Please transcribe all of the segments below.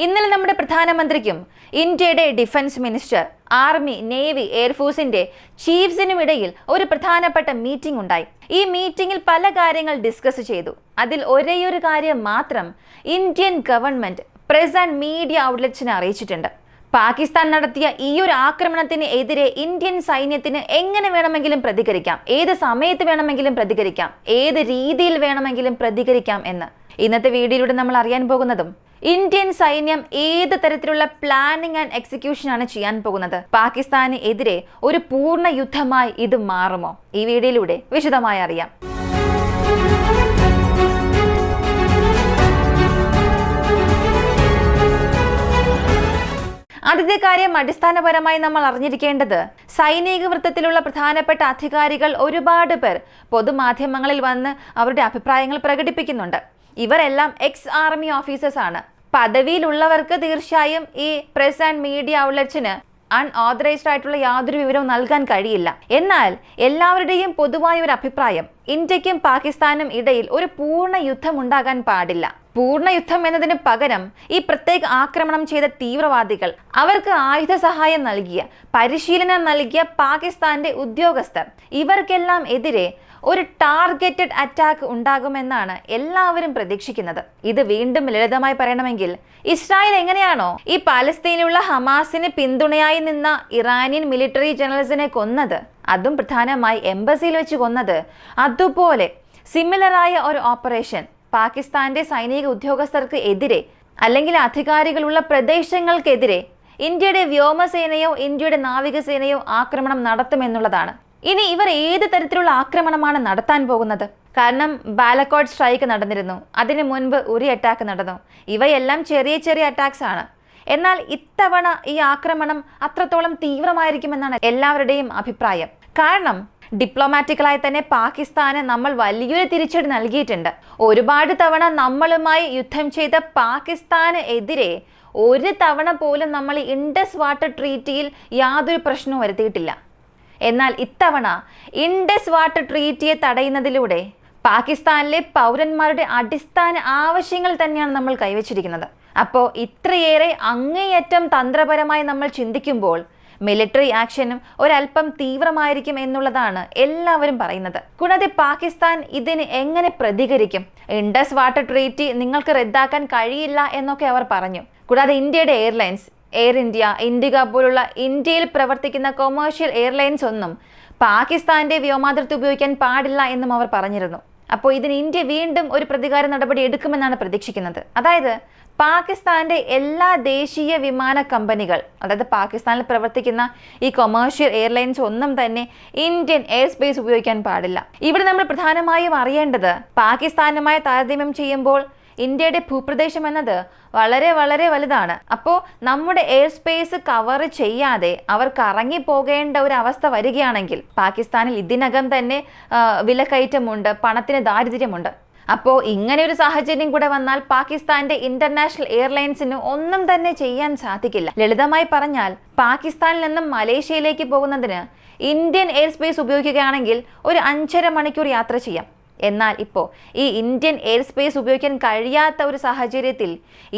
ഇന്നലെ നമ്മുടെ പ്രധാനമന്ത്രിക്കും ഇന്ത്യയുടെ ഡിഫൻസ് മിനിസ്റ്റർ, ആർമി, നേവി, എയർഫോഴ്സിന്റെ ചീഫ്സിനും ഇടയിൽ ഒരു പ്രധാനപ്പെട്ട മീറ്റിംഗ് ഉണ്ടായി. ഈ മീറ്റിംഗിൽ പല കാര്യങ്ങൾ ഡിസ്കസ് ചെയ്തു. അതിൽ ഒരേയൊരു കാര്യം മാത്രം Indian government press and media ഔട്ട്ലെറ്റ്സിനെ അറിയിച്ചിട്ടുണ്ട്. പാകിസ്ഥാൻ നടത്തിയ ഈ ഒരു ആക്രമണത്തിന് എതിരെ ഇന്ത്യൻ സൈന്യത്തിന് എങ്ങനെ വേണമെങ്കിലും പ്രതികരിക്കാം, ഏത് സമയത്ത് വേണമെങ്കിലും പ്രതികരിക്കാം, ഏത് രീതിയിൽ വേണമെങ്കിലും പ്രതികരിക്കാം എന്ന്. ഇന്നത്തെ വീഡിയോയിലൂടെ നമ്മൾ അറിയാൻ പോകുന്നതും ഇന്ത്യൻ സൈന്യം ഏത് തരത്തിലുള്ള പ്ലാനിംഗ് ആൻഡ് എക്സിക്യൂഷൻ ആണ് ചെയ്യാൻ പോകുന്നത്, പാകിസ്ഥാന് എതിരെ ഒരു പൂർണ്ണ യുദ്ധമായി ഇത് മാറുമോ, ഈ വീഡിയോയിലൂടെ വിശദമായി അറിയാം. ആദ്യത്തെ കാര്യം, അടിസ്ഥാനപരമായി നമ്മൾ അറിഞ്ഞിരിക്കേണ്ടത്, സൈനിക വൃത്തത്തിലുള്ള പ്രധാനപ്പെട്ട അധികാരികൾ ഒരുപാട് പേർ പൊതുമാധ്യമങ്ങളിൽ വന്ന് അവരുടെ അഭിപ്രായങ്ങൾ പ്രകടിപ്പിക്കുന്നുണ്ട്. ഇവരെല്ലാം എക്സ് ആർമി ഓഫീസേഴ്സ് ആണ്. പദവിയിലുള്ളവർക്ക് തീർച്ചയായും ഈ പ്രസ് ആൻഡ് മീഡിയ ഔട്ട്ലെറ്റ്സിന് അൺഓതറൈസ്ഡ് ആയിട്ടുള്ള യാതൊരു വിവരവും നൽകാൻ കഴിയില്ല. എന്നാൽ എല്ലാവരുടെയും പൊതുവായ ഒരു അഭിപ്രായം, ഇന്ത്യക്കും പാകിസ്ഥാനും ഇടയിൽ ഒരു പൂർണ്ണ യുദ്ധം ഉണ്ടാകാൻ പാടില്ല. പൂർണ്ണ യുദ്ധം എന്നതിന് പകരം ഈ പ്രത്യേക ആക്രമണം ചെയ്ത തീവ്രവാദികൾ, അവർക്ക് ആയുധ സഹായം നൽകിയ, പരിശീലനം നൽകിയ പാകിസ്ഥാന്റെ ഉദ്യോഗസ്ഥർ, ഇവർക്കെല്ലാം എതിരെ ഒരു ടാർഗറ്റഡ് അറ്റാക്ക് ഉണ്ടാകുമെന്നാണ് എല്ലാവരും പ്രതീക്ഷിക്കുന്നത്. ഇത് വീണ്ടും ലളിതമായി പറയണമെങ്കിൽ, ഇസ്രായേൽ എങ്ങനെയാണോ ഈ പാലസ്തീനിലുള്ള ഹമാസിന് പിന്തുണയായി നിന്ന ഇറാനിയൻ മിലിറ്ററി ജനറൽസിനെ കൊന്നത്, അതും പ്രധാനമായി എംബസിയിൽ വെച്ച് കൊന്നത്, അതുപോലെ സിമിലറായ ഒരു ഓപ്പറേഷൻ പാകിസ്ഥാന്റെ സൈനിക ഉദ്യോഗസ്ഥർക്ക് എതിരെ അല്ലെങ്കിൽ അധികാരികളുള്ള പ്രദേശങ്ങൾക്കെതിരെ ഇന്ത്യയുടെ വ്യോമസേനയോ ഇന്ത്യയുടെ നാവികസേനയോ ആക്രമണം നടത്തുമെന്നുള്ളതാണ്. ഇനി ഇവർ ഏത് തരത്തിലുള്ള ആക്രമണമാണ് നടത്താൻ പോകുന്നത്? കാരണം ബാലക്കോട്ട് സ്ട്രൈക്ക് നടന്നിരുന്നു, അതിനു മുൻപ് ഉറി അറ്റാക്ക് നടന്നു. ഇവയെല്ലാം ചെറിയ ചെറിയ അറ്റാക്സ് ആണ്. എന്നാൽ ഇത്തവണ ഈ ആക്രമണം അത്രത്തോളം തീവ്രമായിരിക്കുമെന്നാണ് എല്ലാവരുടെയും അഭിപ്രായം. കാരണം ഡിപ്ലോമാറ്റിക്കലായി തന്നെ പാകിസ്ഥാന് നമ്മൾ വലിയൊരു തിരിച്ചടി നൽകിയിട്ടുണ്ട്. ഒരുപാട് തവണ നമ്മളുമായി യുദ്ധം ചെയ്ത പാകിസ്ഥാന് എതിരെ ഒരു തവണ പോലും നമ്മൾ ഇൻഡസ് വാട്ടർ ട്രീറ്റിയിൽ യാതൊരു പ്രശ്നവും വരുത്തിയിട്ടില്ല. എന്നാൽ ഇത്തവണ ഇൻഡസ് വാട്ടർ ട്രീറ്റിയെ തടയുന്നതിലൂടെ പാകിസ്ഥാനിലെ പൗരന്മാരുടെ അടിസ്ഥാന ആവശ്യങ്ങൾ തന്നെയാണ് നമ്മൾ കൈവച്ചിരിക്കുന്നത്. അപ്പോൾ ഇത്രയേറെ അങ്ങേയറ്റം തന്ത്രപരമായി നമ്മൾ ചിന്തിക്കുമ്പോൾ മിലിറ്ററി ആക്ഷനും ഒരല്പം തീവ്രമായിരിക്കും എന്നുള്ളതാണ് എല്ലാവരും പറയുന്നത്. കൂടാതെ പാകിസ്ഥാൻ ഇതിന് എങ്ങനെ പ്രതികരിക്കും? ഇൻഡസ് വാട്ടർ ട്രീറ്റി നിങ്ങൾക്ക് റദ്ദാക്കാൻ കഴിയില്ല എന്നൊക്കെ അവർ പറഞ്ഞു. കൂടാതെ ഇന്ത്യയുടെ എയർലൈൻസ്, എയർ ഇന്ത്യ, ഇൻഡിഗ പോലുള്ള ഇന്ത്യയിൽ പ്രവർത്തിക്കുന്ന കൊമേഴ്ഷ്യൽ എയർലൈൻസ് ഒന്നും പാകിസ്ഥാന്റെ വ്യോമാതിർത്തി ഉപയോഗിക്കാൻ പാടില്ല എന്നും അവർ പറഞ്ഞിരുന്നു. അപ്പോൾ ഇതിന് ഇന്ത്യ വീണ്ടും ഒരു പ്രതികാര നടപടി എടുക്കുമെന്നാണ് പ്രതീക്ഷിക്കുന്നത്. അതായത് പാകിസ്ഥാന്റെ എല്ലാ ദേശീയ വിമാന കമ്പനികൾ, അതായത് പാകിസ്ഥാനിൽ പ്രവർത്തിക്കുന്ന ഈ കൊമേഴ്ഷ്യൽ എയർലൈൻസ് ഒന്നും തന്നെ ഇന്ത്യൻ എയർ സ്പേസ് ഉപയോഗിക്കാൻ പാടില്ല. ഇവിടെ നമ്മൾ പ്രധാനമായും അറിയേണ്ടത്, പാകിസ്ഥാനുമായി താരതമ്യം ചെയ്യുമ്പോൾ ഇന്ത്യയുടെ ഭൂപ്രദേശം എന്നത് വളരെ വളരെ വലുതാണ്. അപ്പോൾ നമ്മുടെ എയർ സ്പേസ് കവർ ചെയ്യാതെ അവർ കറങ്ങി പോകേണ്ട ഒരു അവസ്ഥ വരികയാണെങ്കിൽ, പാകിസ്ഥാനിൽ ഇതിനകം തന്നെ വിലക്കയറ്റമുണ്ട്, പണത്തിന് ദാരിദ്ര്യമുണ്ട്. അപ്പോൾ ഇങ്ങനെ ഒരു സാഹചര്യം കൂടെ വന്നാൽ പാകിസ്ഥാന്റെ ഇന്റർനാഷണൽ എയർലൈൻസിന് ഒന്നും തന്നെ ചെയ്യാൻ സാധിക്കില്ല. ലളിതമായി പറഞ്ഞാൽ, പാകിസ്ഥാനിൽ നിന്നും മലേഷ്യയിലേക്ക് പോകുന്നതിന് ഇന്ത്യൻ എയർ സ്പേസ് ഉപയോഗിക്കുകയാണെങ്കിൽ ഒരു 5.5 മണിക്കൂർ യാത്ര ചെയ്യാം. എന്നാൽ ഇപ്പോൾ ഈ ഇന്ത്യൻ എയർ സ്പേസ് ഉപയോഗിക്കാൻ കഴിയാത്ത ഒരു സാഹചര്യത്തിൽ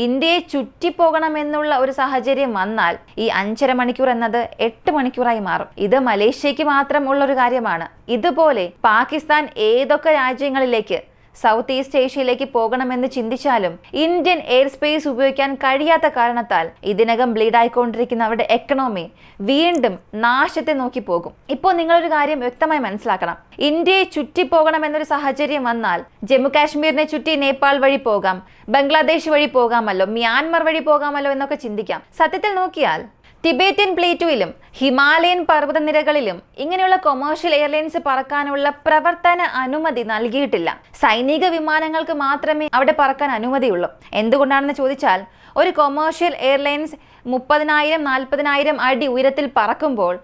ഇന്ത്യയെ ചുറ്റിപ്പോകണമെന്നുള്ള ഒരു സാഹചര്യം വന്നാൽ ഈ 5.5 മണിക്കൂർ എന്നത് 8 മണിക്കൂറായി മാറും. ഇത് മലേഷ്യക്ക് മാത്രം ഉള്ളൊരു കാര്യമാണ്. ഇതുപോലെ പാകിസ്ഥാൻ ഏതൊക്കെ രാജ്യങ്ങളിലേക്ക്, സൗത്ത് ഈസ്റ്റ് ഏഷ്യയിലേക്ക് പോകണമെന്ന് ചിന്തിച്ചാലും ഇന്ത്യൻ എയർ സ്പേസ് ഉപയോഗിക്കാൻ കഴിയാത്ത കാരണത്താൽ ഇതിനകം ബ്ലീഡ് ആയിക്കൊണ്ടിരിക്കുന്ന അവരുടെ എക്കണോമി വീണ്ടും നാശത്തെ നോക്കി പോകും. ഇപ്പോൾ നിങ്ങളൊരു കാര്യം വ്യക്തമായി മനസ്സിലാക്കണം, ഇന്ത്യയെ ചുറ്റിപ്പോകണം എന്നൊരു സാഹചര്യം വന്നാൽ ജമ്മു കാശ്മീരിനെ ചുറ്റി നേപ്പാൾ വഴി പോകാം, ബംഗ്ലാദേശ് വഴി പോകാമല്ലോ, മ്യാൻമർ വഴി പോകാമല്ലോ എന്നൊക്കെ ചിന്തിക്കാം. സത്യത്തിൽ നോക്കിയാൽ ടിബേറ്റൻ പ്ലേറ്റുവിലും ഹിമാലയൻ പർവ്വതനിരകളിലും ഇങ്ങനെയുള്ള കൊമേഴ്ഷ്യൽ എയർലൈൻസ് പറക്കാനുള്ള പ്രവർത്തന അനുമതി നൽകിയിട്ടില്ല. സൈനിക വിമാനങ്ങൾക്ക് മാത്രമേ അവിടെ പറക്കാൻ അനുമതിയുള്ളൂ. എന്തുകൊണ്ടാണെന്ന് ചോദിച്ചാൽ, ഒരു കൊമേഴ്ഷ്യൽ എയർലൈൻസ് 30,000-40,000 അടി ഉയരത്തിൽ പറക്കുമ്പോൾ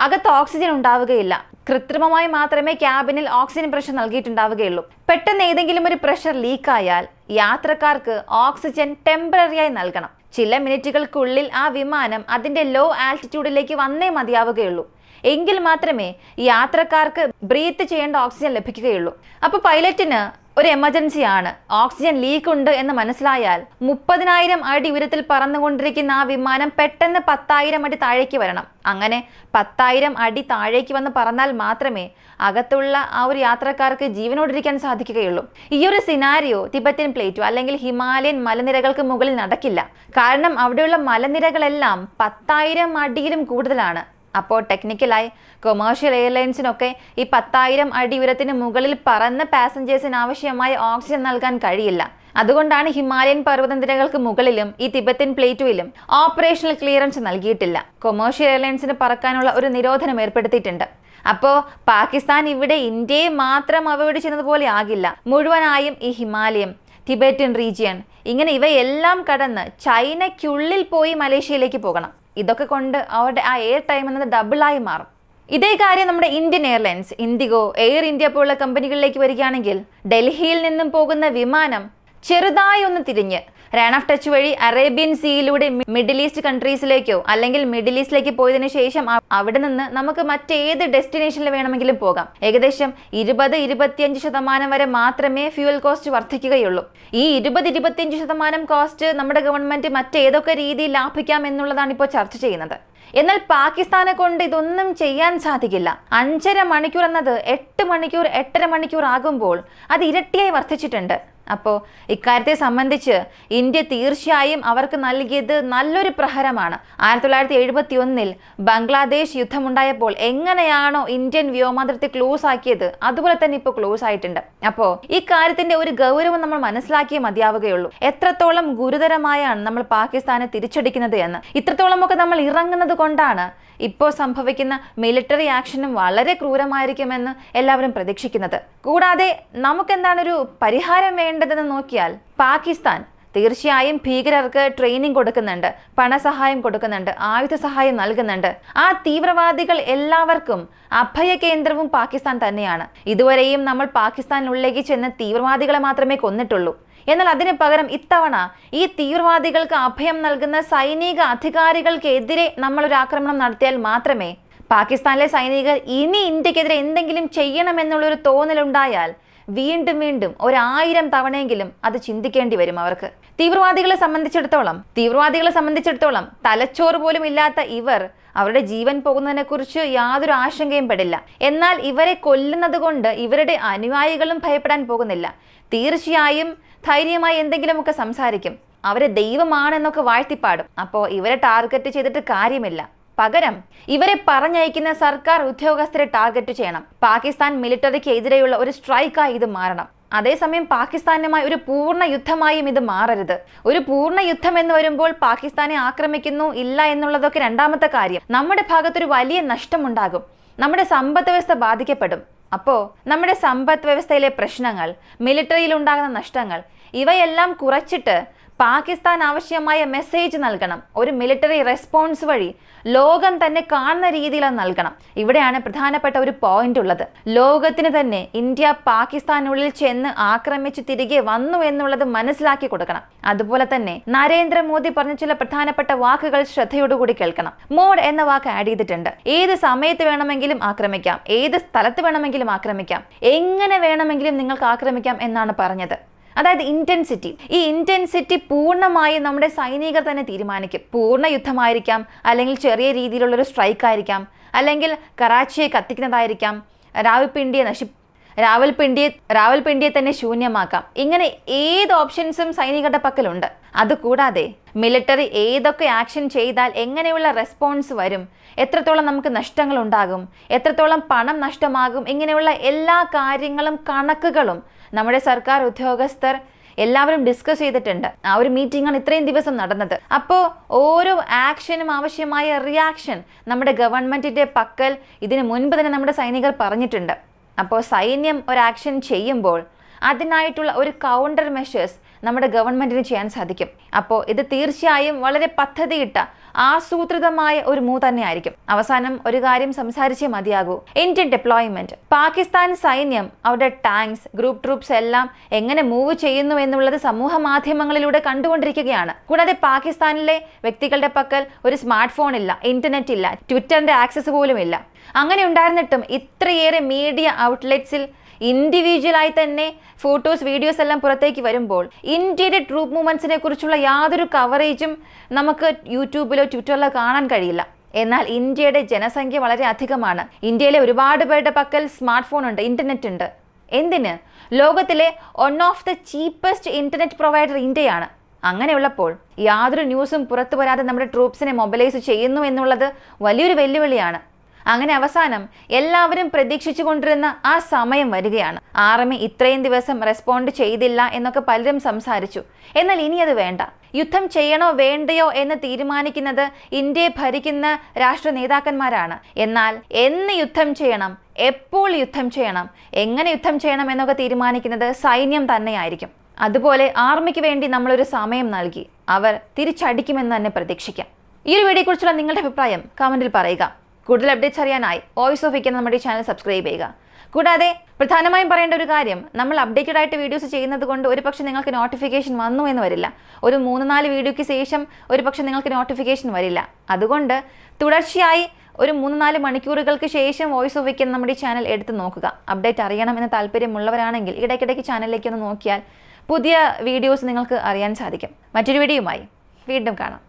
അകത്ത് ഓക്സിജൻ ഉണ്ടാവുകയില്ല. കൃത്രിമമായി മാത്രമേ ക്യാബിനിൽ ഓക്സിജൻ പ്രഷർ നൽകിയിട്ടുണ്ടാവുകയുള്ളൂ. പെട്ടെന്ന് ഏതെങ്കിലും ഒരു പ്രഷർ ലീക്കായാൽ യാത്രക്കാർക്ക് ഓക്സിജൻ ടെമ്പററിയായി നൽകണം. ചില മിനിറ്റുകൾക്കുള്ളിൽ ആ വിമാനം അതിൻ്റെ ലോ ആൾട്ടിറ്റ്യൂഡിലേക്ക് വന്നേ മതിയാവുകയുള്ളൂ. എങ്കിൽ മാത്രമേ യാത്രക്കാർക്ക് ബ്രീത്ത് ചെയ്യേണ്ട ഓക്സിജൻ ലഭിക്കുകയുള്ളൂ. അപ്പോൾ പൈലറ്റിന് ഒരു എമർജൻസിയാണ്, ഓക്സിജൻ ലീക്ക് ഉണ്ട് എന്ന് മനസ്സിലായാൽ 30,000 അടി ഉയരത്തിൽ പറന്നുകൊണ്ടിരിക്കുന്ന ആ വിമാനം പെട്ടെന്ന് 10,000 അടി താഴേക്ക് വരണം. അങ്ങനെ 10,000 അടി താഴേക്ക് വന്ന് പറന്നാൽ മാത്രമേ അകത്തുള്ള ആ ഒരു യാത്രക്കാർക്ക് ജീവനോടിരിക്കാൻ സാധിക്കുകയുള്ളൂ. ഈ ഒരു സിനാരിയോ ടിബറ്റൻ പ്ലേറ്റോ അല്ലെങ്കിൽ ഹിമാലയൻ മലനിരകൾക്ക് മുകളിൽ നടക്കില്ല. കാരണം അവിടെയുള്ള മലനിരകളെല്ലാം 10,000 അടിയിലും കൂടുതലാണ്. അപ്പോൾ ടെക്നിക്കലായി കൊമേഴ്ഷ്യൽ എയർലൈൻസിനൊക്കെ ഈ 10,000 അടി ഉയരത്തിന് മുകളിൽ പറന്ന് പാസഞ്ചേഴ്സിന് ആവശ്യമായ ഓക്സിജൻ നൽകാൻ കഴിയില്ല. അതുകൊണ്ടാണ് ഹിമാലയൻ പർവ്വതനിരകൾക്ക് മുകളിലും ഈ ടിബറ്റൻ പ്ലേറ്റുവിലും ഓപ്പറേഷണൽ ക്ലിയറൻസ് നൽകിയിട്ടില്ല. കൊമേഴ്ഷ്യൽ എയർലൈൻസിന് പറക്കാനുള്ള ഒരു നിരോധനം ഏർപ്പെടുത്തിയിട്ടുണ്ട്. അപ്പോൾ പാകിസ്ഥാൻ ഇവിടെ ഇന്ത്യയെ മാത്രം അവോയ്ഡ് ചെയ്യുന്നതുപോലെ ആകില്ല. മുഴുവനായും ഈ ഹിമാലയം, ടിബറ്റൻ റീജിയൻ, ഇങ്ങനെ ഇവയെല്ലാം കടന്ന് ചൈനയ്ക്കുള്ളിൽ പോയി മലേഷ്യയിലേക്ക് പോകണം. ഇതൊക്കെ കൊണ്ട് അവരുടെ ആ എയർ ടൈം എന്നത് ഡബിളായി മാറും. ഇതേ കാര്യം നമ്മുടെ Indian airlines, IndiGo, air India പോലുള്ള കമ്പനികളിലേക്ക് വരികയാണെങ്കിൽ ഡൽഹിയിൽ നിന്നും പോകുന്ന വിമാനം ചെറുതായി ഒന്ന് തിരിഞ്ഞ് റൺ ഓഫ് ടച്ച് വഴി അറേബ്യൻ സീയിലൂടെ മിഡിൽ ഈസ്റ്റ് കൺട്രീസിലേക്കോ അല്ലെങ്കിൽ മിഡിൽ ഈസ്റ്റിലേക്ക് പോയതിനു ശേഷം അവിടെ നിന്ന് നമുക്ക് മറ്റേത് ഡെസ്റ്റിനേഷനിൽ വേണമെങ്കിലും പോകാം. ഏകദേശം 20-25% വരെ മാത്രമേ ഫ്യൂവൽ കോസ്റ്റ് വർദ്ധിക്കുകയുള്ളൂ. ഈ 20-25% കോസ്റ്റ് നമ്മുടെ ഗവൺമെന്റ് മറ്റേതൊക്കെ രീതിയിൽ ലാഭിക്കാം എന്നുള്ളതാണ് ഇപ്പോൾ ചർച്ച ചെയ്യുന്നത്. എന്നാൽ പാകിസ്ഥാനെ കൊണ്ട് ഇതൊന്നും ചെയ്യാൻ സാധിക്കില്ല. 5.5 മണിക്കൂർ എന്നത് 8 മണിക്കൂർ 8.5 മണിക്കൂർ ആകുമ്പോൾ അത് ഇരട്ടിയായി വർദ്ധിച്ചിട്ടുണ്ട്. അപ്പോൾ ഇക്കാര്യത്തെ സംബന്ധിച്ച് ഇന്ത്യ തീർച്ചയായും അവർക്ക് നൽകിയത് നല്ലൊരു പ്രഹരമാണ്. 1971 ബംഗ്ലാദേശ് യുദ്ധമുണ്ടായപ്പോൾ എങ്ങനെയാണോ ഇന്ത്യൻ വ്യോമാതിർത്തി ക്ലോസ് ആക്കിയത് അതുപോലെ തന്നെ ഇപ്പോൾ ക്ലോസ് ആയിട്ടുണ്ട്. അപ്പോൾ ഈ കാര്യത്തിന്റെ ഒരു ഗൗരവം നമ്മൾ മനസ്സിലാക്കിയേ മതിയാവുകയുള്ളൂ. എത്രത്തോളം ഗുരുതരമായാണ് നമ്മൾ പാകിസ്ഥാനെ തിരിച്ചടിക്കുന്നത് എന്ന്. ഇത്രത്തോളമൊക്കെ നമ്മൾ ഇറങ്ങുന്നത് കൊണ്ടാണ് ഇപ്പോൾ സംഭവിക്കുന്ന മിലിറ്ററി ആക്ഷനും വളരെ ക്രൂരമായിരിക്കുമെന്ന് എല്ലാവരും പ്രതീക്ഷിക്കുന്നത്. കൂടാതെ നമുക്കെന്താണൊരു പരിഹാരം വേണ്ടതെന്ന് നോക്കിയാൽ പാകിസ്ഥാൻ തീർച്ചയായും ഭീകരർക്ക് ട്രെയിനിങ് കൊടുക്കുന്നുണ്ട്, പണസഹായം കൊടുക്കുന്നുണ്ട്, ആയുധ സഹായം നൽകുന്നുണ്ട്. ആ തീവ്രവാദികൾ എല്ലാവർക്കും അഭയ കേന്ദ്രവും പാകിസ്ഥാൻ തന്നെയാണ്. ഇതുവരെയും നമ്മൾ പാകിസ്ഥാനിനുള്ളിലേക്ക് ചെന്ന് തീവ്രവാദികളെ മാത്രമേ കൊന്നിട്ടുള്ളൂ. എന്നാൽ അതിന് പകരം ഇത്തവണ ഈ തീവ്രവാദികൾക്ക് അഭയം നൽകുന്ന സൈനിക അധികാരികൾക്കെതിരെ നമ്മളൊരു ആക്രമണം നടത്തിയാൽ മാത്രമേ പാകിസ്ഥാനിലെ സൈനികർ ഇനി ഇന്ത്യക്കെതിരെ എന്തെങ്കിലും ചെയ്യണമെന്നുള്ളൊരു തോന്നലുണ്ടായാൽ വീണ്ടും 1000 തവണയെങ്കിലും അത് ചിന്തിക്കേണ്ടി വരും അവർക്ക്. തീവ്രവാദികളെ സംബന്ധിച്ചിടത്തോളം തലച്ചോറ് പോലും ഇല്ലാത്ത ഇവർ അവരുടെ ജീവൻ പോകുന്നതിനെ കുറിച്ച് യാതൊരു ആശങ്കയും പെടില്ല. എന്നാൽ ഇവരെ കൊല്ലുന്നത് കൊണ്ട് ഇവരുടെ അനുയായികളും ഭയപ്പെടാൻ പോകുന്നില്ല. തീർച്ചയായും ധൈര്യമായി എന്തെങ്കിലുമൊക്കെ സംസാരിക്കും. അവരെ ദൈവമാണെന്നൊക്കെ വാഴ്ത്തിപ്പാടും. അപ്പോൾ ഇവരെ ടാർഗറ്റ് ചെയ്തിട്ട് കാര്യമില്ല. പകരം ഇവരെ പറഞ്ഞയക്കുന്ന സർക്കാർ ഉദ്യോഗസ്ഥരെ ടാർഗറ്റ് ചെയ്യണം. പാകിസ്ഥാൻ മിലിറ്ററിക്ക് എതിരെയുള്ള ഒരു സ്ട്രൈക്കായി ഇത് മാറണം. അതേസമയം പാകിസ്ഥാനുമായി ഒരു പൂർണ്ണ യുദ്ധമായും ഇത് മാറരുത്. ഒരു പൂർണ്ണ യുദ്ധം എന്ന് വരുമ്പോൾ പാകിസ്ഥാനെ ആക്രമിക്കുന്നു ഇല്ല എന്നുള്ളതൊക്കെ രണ്ടാമത്തെ കാര്യം. നമ്മുടെ ഭാഗത്തൊരു വലിയ നഷ്ടമുണ്ടാകും. നമ്മുടെ സമ്പദ് വ്യവസ്ഥ ബാധിക്കപ്പെടും. അപ്പോൾ നമ്മുടെ സമ്പദ് വ്യവസ്ഥയിലെ പ്രശ്നങ്ങൾ, മിലിറ്ററിയിൽ ഉണ്ടാകുന്ന നഷ്ടങ്ങൾ, ഇവയെല്ലാം കുറച്ചിട്ട് പാകിസ്ഥാൻ ആവശ്യമായ മെസ്സേജ് നൽകണം. ഒരു മിലിറ്ററി റെസ്പോൺസ് വഴി ലോകം തന്നെ കാണുന്ന രീതിയിൽ അത് നൽകണം. ഇവിടെയാണ് പ്രധാനപ്പെട്ട ഒരു പോയിന്റ് ഉള്ളത്. ലോകത്തിന് തന്നെ ഇന്ത്യ പാകിസ്ഥാനുള്ളിൽ ചെന്ന് ആക്രമിച്ച് തിരികെ വന്നു എന്നുള്ളത് മനസ്സിലാക്കി കൊടുക്കണം. അതുപോലെ തന്നെ നരേന്ദ്രമോദി പറഞ്ഞ ചില പ്രധാനപ്പെട്ട വാക്കുകൾ ശ്രദ്ധയോടുകൂടി കേൾക്കണം. മോഡ് എന്ന വാക്ക് ആഡ് ചെയ്തിട്ടുണ്ട്. ഏത് സമയത്ത് വേണമെങ്കിലും ആക്രമിക്കാം, ഏത് സ്ഥലത്ത് വേണമെങ്കിലും ആക്രമിക്കാം, എങ്ങനെ വേണമെങ്കിലും നിങ്ങൾക്ക് ആക്രമിക്കാം എന്നാണ് പറഞ്ഞത്. അതായത് ഇന്റൻസിറ്റി. ഈ ഇന്റൻസിറ്റി പൂർണ്ണമായും നമ്മുടെ സൈനികർ തന്നെ തീരുമാനിക്കും. പൂർണ്ണ യുദ്ധമായിരിക്കാം, അല്ലെങ്കിൽ ചെറിയ രീതിയിലുള്ളൊരു സ്ട്രൈക്ക് ആയിരിക്കാം, അല്ലെങ്കിൽ കറാച്ചിയെ കത്തിക്കുന്നതായിരിക്കാം, രാവൽപിണ്ടിയെ തന്നെ ശൂന്യമാക്കാം. ഇങ്ങനെ ഏത് ഓപ്ഷൻസും സൈനികരുടെ പക്കലുണ്ട്. അതുകൂടാതെ മിലിറ്ററി ഏതൊക്കെ ആക്ഷൻ ചെയ്താൽ എങ്ങനെയുള്ള റെസ്പോൺസ് വരും, എത്രത്തോളം നമുക്ക് നഷ്ടങ്ങൾ ഉണ്ടാകും, എത്രത്തോളം പണം നഷ്ടമാകും, ഇങ്ങനെയുള്ള എല്ലാ കാര്യങ്ങളും കണക്കുകളും നമ്മുടെ സർക്കാർ ഉദ്യോഗസ്ഥർ എല്ലാവരും ഡിസ്കസ് ചെയ്തിട്ടുണ്ട്. ആ ഒരു മീറ്റിംഗാണ് ഇത്രയും ദിവസം നടന്നത്. അപ്പോൾ ഓരോ ആക്ഷനും ആവശ്യമായ റിയാക്ഷൻ നമ്മുടെ ഗവൺമെന്റിന്റെ പക്കൽ ഇതിനു മുൻപ് തന്നെ നമ്മുടെ സൈനികർ പറഞ്ഞിട്ടുണ്ട്. അപ്പോൾ സൈന്യം ഒരു ആക്ഷൻ ചെയ്യുമ്പോൾ അതിനായിട്ടുള്ള ഒരു കൗണ്ടർ മെഷേഴ്സ് നമ്മുടെ ഗവൺമെന്റിന് ചെയ്യാൻ സാധിക്കും. അപ്പോൾ ഇത് തീർച്ചയായും വളരെ പദ്ധതിയിട്ട ആസൂത്രിതമായ ഒരു മൂവ് തന്നെയായിരിക്കും. അവസാനം ഒരു കാര്യം സംസാരിച്ചേ മതിയാകൂ. Indian deployment. പാകിസ്ഥാൻ സൈന്യം അവരുടെ ടാങ്ക്സ്, ഗ്രൂപ്പ് ട്രൂപ്സ് എല്ലാം എങ്ങനെ മൂവ് ചെയ്യുന്നു എന്നുള്ളത് സമൂഹ മാധ്യമങ്ങളിലൂടെ കണ്ടുകൊണ്ടിരിക്കുകയാണ്. കൂടാതെ പാകിസ്ഥാനിലെ വ്യക്തികളുടെ പക്കൽ ഒരു സ്മാർട്ട് ഫോൺ ഇല്ല, ഇന്റർനെറ്റ് ഇല്ല, ട്വിറ്ററിന്റെ ആക്സസ് പോലും ഇല്ല. അങ്ങനെ ഉണ്ടായിരുന്നിട്ടും ഇത്രയേറെ മീഡിയ ഔട്ട്ലെറ്റ്സിൽ ഇൻഡിവിജ്വലായി തന്നെ ഫോട്ടോസ് വീഡിയോസ് എല്ലാം പുറത്തേക്ക് വരുമ്പോൾ ഇന്ത്യയുടെ ട്രൂപ്പ് മൂവ്മെന്റ്സിനെ കുറിച്ചുള്ള യാതൊരു കവറേജും നമുക്ക് യൂട്യൂബിലോ ട്വിറ്ററിലോ കാണാൻ കഴിയില്ല. എന്നാൽ ഇന്ത്യയുടെ ജനസംഖ്യ വളരെ അധികമാണ്. ഇന്ത്യയിലെ ഒരുപാട് പേരുടെ പക്കൽ സ്മാർട്ട് ഫോൺ ഉണ്ട്, ഇന്റർനെറ്റ് ഉണ്ട്. എന്തിന്? ലോകത്തിലെ one of the cheapest internet provider ഇന്ത്യയാണ്. അങ്ങനെയുള്ളപ്പോൾ യാതൊരു ന്യൂസും പുറത്തു വരാതെ നമ്മുടെ ട്രൂപ്സിനെ മൊബിലൈസ് ചെയ്യുന്നു എന്നുള്ളത് വലിയൊരു വെല്ലുവിളിയാണ്. അങ്ങനെ അവസാനം എല്ലാവരും പ്രതീക്ഷിച്ചു കൊണ്ടിരുന്ന ആ സമയം വരികയാണ്. ആർമി ഇത്രയും ദിവസം റെസ്പോണ്ട് ചെയ്തില്ല എന്നൊക്കെ പലരും സംസാരിച്ചു. എന്നാൽ ഇനി അത് വേണ്ട. യുദ്ധം ചെയ്യണോ വേണ്ടയോ എന്ന് തീരുമാനിക്കുന്നത് ഇന്ത്യയെ ഭരിക്കുന്ന രാഷ്ട്ര നേതാക്കന്മാരാണ്. എന്നാൽ എന്ന് യുദ്ധം ചെയ്യണം, എപ്പോൾ യുദ്ധം ചെയ്യണം, എങ്ങനെ യുദ്ധം ചെയ്യണം എന്നൊക്കെ തീരുമാനിക്കുന്നത് സൈന്യം തന്നെയായിരിക്കും. അതുപോലെ ആർമിക്ക് വേണ്ടി നമ്മളൊരു സമയം നൽകി. അവർ തിരിച്ചടിക്കുമെന്ന് തന്നെ പ്രതീക്ഷിക്കാം. ഈ ഒരു വീഡിയോയെക്കുറിച്ചുള്ള നിങ്ങളുടെ അഭിപ്രായം കമന്റിൽ പറയുക. കൂടുതൽ അപ്ഡേറ്റ്സ് അറിയാനായി വോയിസ് ഓഫ് വിക്കാൻ നമ്മുടെ ചാനൽ സബ്സ്ക്രൈബ് ചെയ്യുക. കൂടാതെ പ്രധാനമായും പറയേണ്ട ഒരു കാര്യം, നമ്മൾ അപ്ഡേറ്റഡ് ആയിട്ട് വീഡിയോസ് ചെയ്യുന്നത് കൊണ്ട് ഒരുപക്ഷെ നിങ്ങൾക്ക് നോട്ടിഫിക്കേഷൻ വന്നു എന്ന് വരില്ല. ഒരു 3-4 വീഡിയോയ്ക്ക് ശേഷം ഒരുപക്ഷെ നിങ്ങൾക്ക് നോട്ടിഫിക്കേഷൻ വരില്ല. അതുകൊണ്ട് തുടർച്ചയായി ഒരു 3-4 മണിക്കൂറുകൾക്ക് ശേഷം വോയിസ് ഓഫ് വിക്കാൻ നമ്മുടെ ചാനൽ എടുത്ത് നോക്കുക. അപ്ഡേറ്റ് അറിയണമെന്ന് താല്പര്യമുള്ളവരാണെങ്കിൽ ഇടയ്ക്കിടയ്ക്ക് ചാനലിലേക്ക് ഒന്ന് നോക്കിയാൽ പുതിയ വീഡിയോസ് നിങ്ങൾക്ക് അറിയാൻ സാധിക്കും. മറ്റൊരു വീഡിയോയുമായി വീണ്ടും കാണാം.